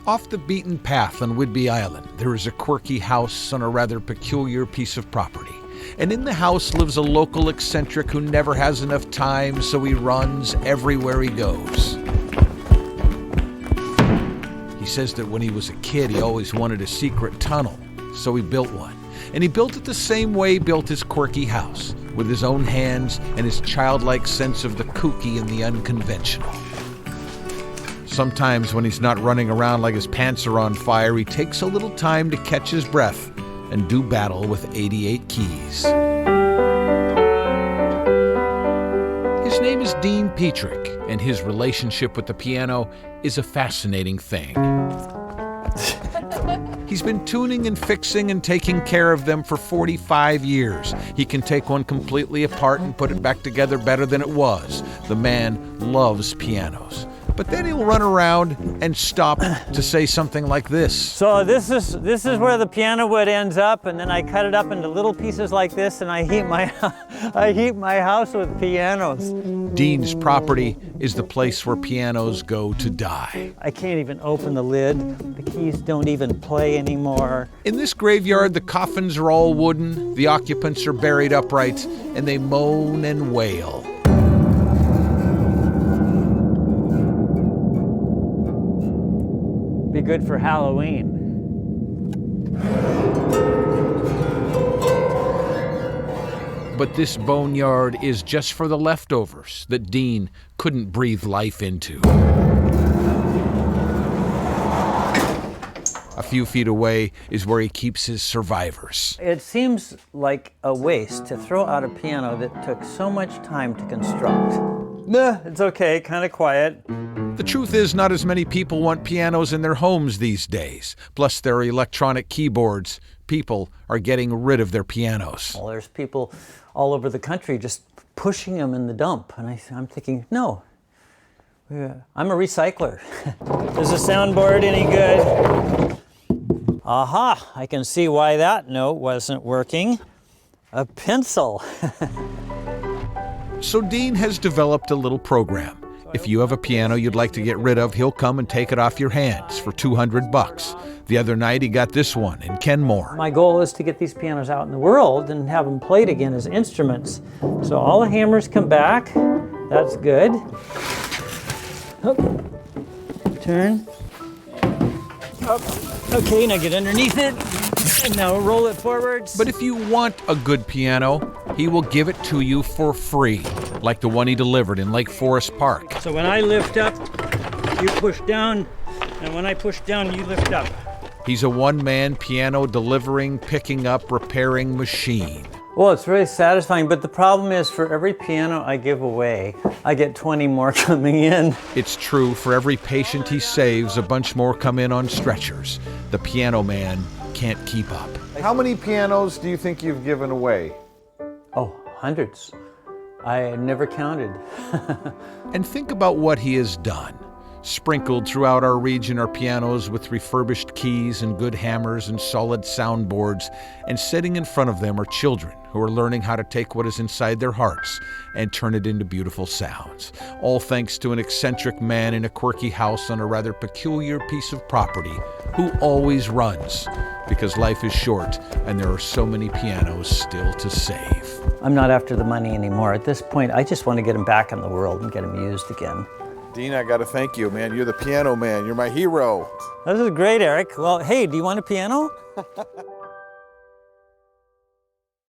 Off the beaten path on Whidbey Island, there is a quirky house on a rather peculiar piece of property. And in the house lives a local eccentric who never has enough time, so he runs everywhere he goes. He says that when he was a kid, he always wanted a secret tunnel, so he built one. And he built it the same way he built his quirky house, with his own hands and his childlike sense of the kooky and the unconventional. Sometimes when he's not running around like his pants are on fire, he takes a little time to catch his breath and do battle with 88 keys. His name is Dean Petrich, and his relationship with the piano is a fascinating thing. He's been tuning and fixing and taking care of them for 45 years. He can take one completely apart and put it back together better than it was. The man loves pianos. But then he'll run around and stop to say something like this. So this is where the piano wood ends up, and then I cut it up into little pieces like this, and I heat my house with pianos. Dean's property is the place where pianos go to die. I can't even open the lid. The keys don't even play anymore. In this graveyard, the coffins are all wooden, the occupants are buried upright, and they moan and wail. Be good for Halloween. But this boneyard is just for the leftovers that Dean couldn't breathe life into. A few feet away is where he keeps his survivors. It seems like a waste to throw out a piano that took so much time to construct. Nah, it's okay, kind of quiet. The truth is, not as many people want pianos in their homes these days. Plus, there are electronic keyboards. People are getting rid of their pianos. Well, there's people all over the country just pushing them in the dump. And I'm thinking, no, I'm a recycler. Is the soundboard any good? Aha, I can see why that note wasn't working. A pencil. So Dean has developed a little program. If you have a piano you'd like to get rid of, he'll come and take it off your hands for $200. The other night he got this one in Kenmore. My goal is to get these pianos out in the world and have them played again as instruments. So all the hammers come back. That's good. Up. Turn. Up. Okay, now get underneath it. And now roll it forwards. But if you want a good piano, he will give it to you for free, like the one he delivered in Lake Forest Park. So when I lift up, you push down, and when I push down, you lift up. He's a one-man piano delivering, picking up, repairing machine. Well, it's really satisfying, but the problem is for every piano I give away, I get 20 more coming in. It's true, for every patient he saves, a bunch more come in on stretchers. The piano man can't keep up. How many pianos do you think you've given away? Oh, hundreds. I never counted. And think about what he has done. Sprinkled throughout our region are pianos with refurbished keys and good hammers and solid soundboards, and sitting in front of them are children who are learning how to take what is inside their hearts and turn it into beautiful sounds. All thanks to an eccentric man in a quirky house on a rather peculiar piece of property who always runs, because life is short and there are so many pianos still to save. I'm not after the money anymore. At this point, I just want to get them back in the world and get them used again. Dean, I gotta thank you, man. You're the piano man. You're my hero. This is great, Eric. Well, hey, do you want a piano?